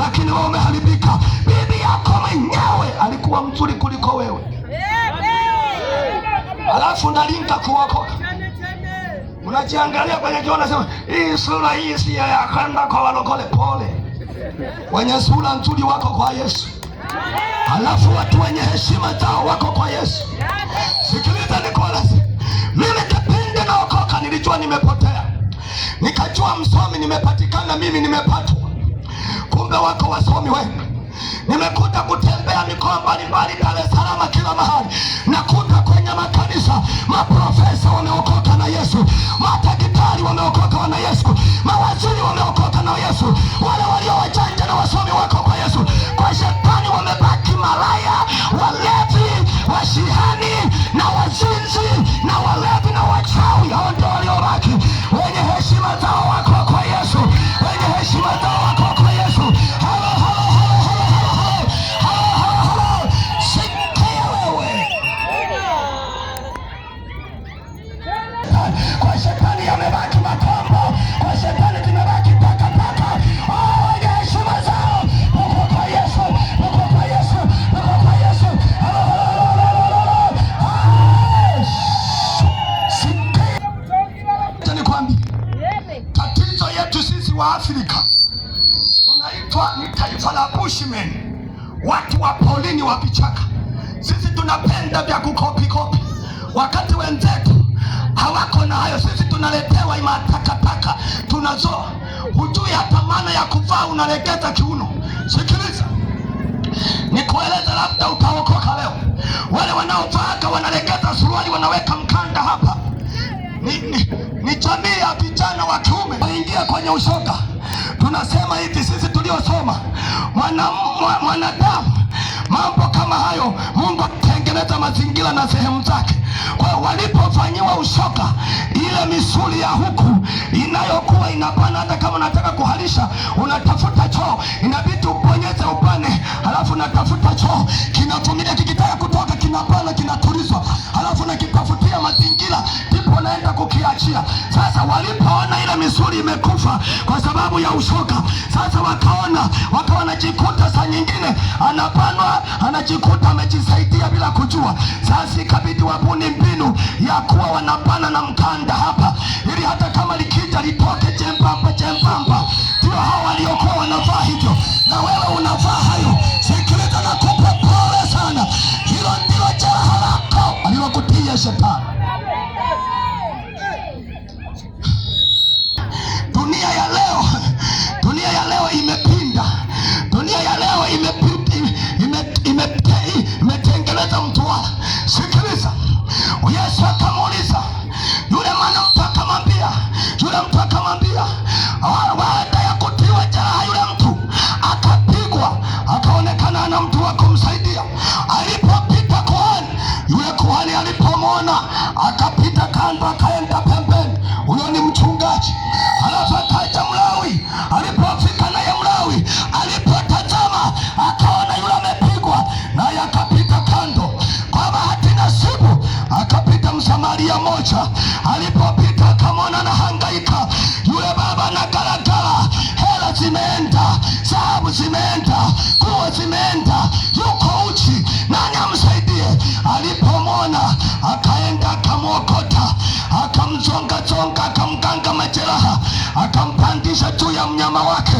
lakini wewe umeharibika. Bibi yako mwenyewe alikuwa mzuri kuliko wewe, alafu ndalinga kuokoka. Unajiangalia kwenye kioo unasema hii sura hii si ya kanda kwa walokole. Pole, wenye sura nzuri wako kwa Yesu, alafu watu wenye heshima zao wako kwa Yesu. Sikiliza Nicholas, mimi kipindi naokoka nilijua nimepotea, nikajua msomi nimepatikana, mimi nimepatwa. Kumbe wako wasomi wengi. Nimekuta kutembea mikoa mbalimbali, Dar es Salaam, kila mahali nakuta kwenye makanisa maprofesa wameokoka na Yesu, madaktari wameokoka na Yesu, mawaziri wameokoka na Yesu, wale walio wajanja na wasomi wako kwa Yesu. Kwa shetani wamebaki malaya, walevi, washihani na wazinzi na walevi na wachawi. Hao ndio waliobaki. Wenye heshima zao wako kwa Yesu, wenye heshima zao wako kwa Yesu. Kwa shetani yamebaki makombo, kwa shetani tumebaki takataka. Wenye heshima zao wako kwa Yesu, wako kwa Yesu, wako kwa Yesu. Sikia nikwambie, tatizo yetu sisi wa Afrika tunaitwa ni taifa la Bushmen, watu wa polini wa vichaka. Sisi tunapenda vya kukopi kopi, wakati wenzetu hawako na hayo. Sisi tunaletewa matakataka tunazoa, hujui hata maana ya kuvaa, unalegeza kiuno. Sikiliza nikueleza, labda utaokoka leo. Wale wanaovaa wanalegeza suruali, wanaweka mkanda hapa, ni jamii ya vijana wa kiume waingia kwenye ushoga. Tunasema hivi sisi tuliosoma, mwanadamu mambo kama hayo Mungu atengeneza mazingira na sehemu zake. Kwa hiyo walipofanyiwa ushoga, ile misuli ya huku inayokuwa inapana, hata kama unataka kuhalisha unatafuta choo, inabidi ubonyeze upane, halafu unatafuta choo, kinavumilia, kikitaka kutoka kinapana, kinatulizwa, halafu nakitafutia mazingira, ndipo unaenda kukiachia. Sasa walipoona ile misuli imekufa kwa sababu ya ushoga, sasa wakaona jikuta saa nyingine anapanwa, anajikuta amejisaidia bila kujua. Sasa ikabidi wabuni mbinu ya kuwa wanapana na mkanda hapa, ili hata kama likija litoke jembamba jembamba. Ndio hao waliokuwa wanavaa hivyo, na wewe unavaa hayo. Sikiliza, nakupa pole sana. Hilo ndilo jeraha lako alilokutia shetani. Dunia ya leo imepinda. Dunia ya leo imetengeneza mtwala. Sikiliza, Yesu akamuuliza yule mwanamke, akamwambia baada ya kutiwa jeraha yule mtu akapigwa, akaonekana na mtu wa kumsaidia. Alipopita kuhani, yule kuhani alipomwona akapita kando, akaenda pembeni. Huyo ni mchungaji. Alafu akaja Mlawi. Alipofika naye Mlawi, alipotazama akaona yule amepigwa, naye akapita kando. Kwa bahati nasibu akapita Msamaria moja. Alipopita akamwona na hangaika yule baba na garagara, hela zimeenda, sababu zimeenda, nguo zimeenda, yuko uchi, nani amsaidie? Alipomwona akaenda akamwokota, akamzonga, akamganga majeraha, akampandisha juu ya mnyama wake,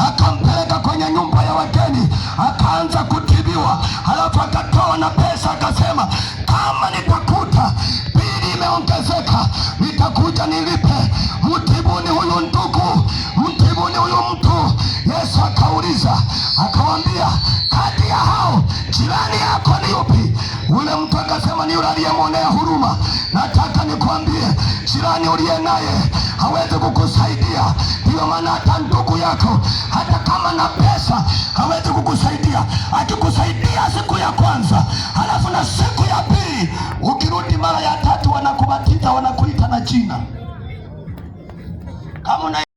akampeleka kwenye nyumba ya wageni, akaanza kutibiwa. Halafu akatoa na pesa, akasema kama nitakuta bili imeongezeka nitakuja nilipe. Mtibuni huyu ndugu, mtibuni huyu mtu. Yesu akauliza, akawambia, kati ya hao jirani yako ni yupi? Ule mtu akasema ni yule aliyemwonea huruma. Nataka nikwambie, jirani uliye naye hawezi kukusaidia. Ndio maana hata ndugu yako hata kama na pesa hawezi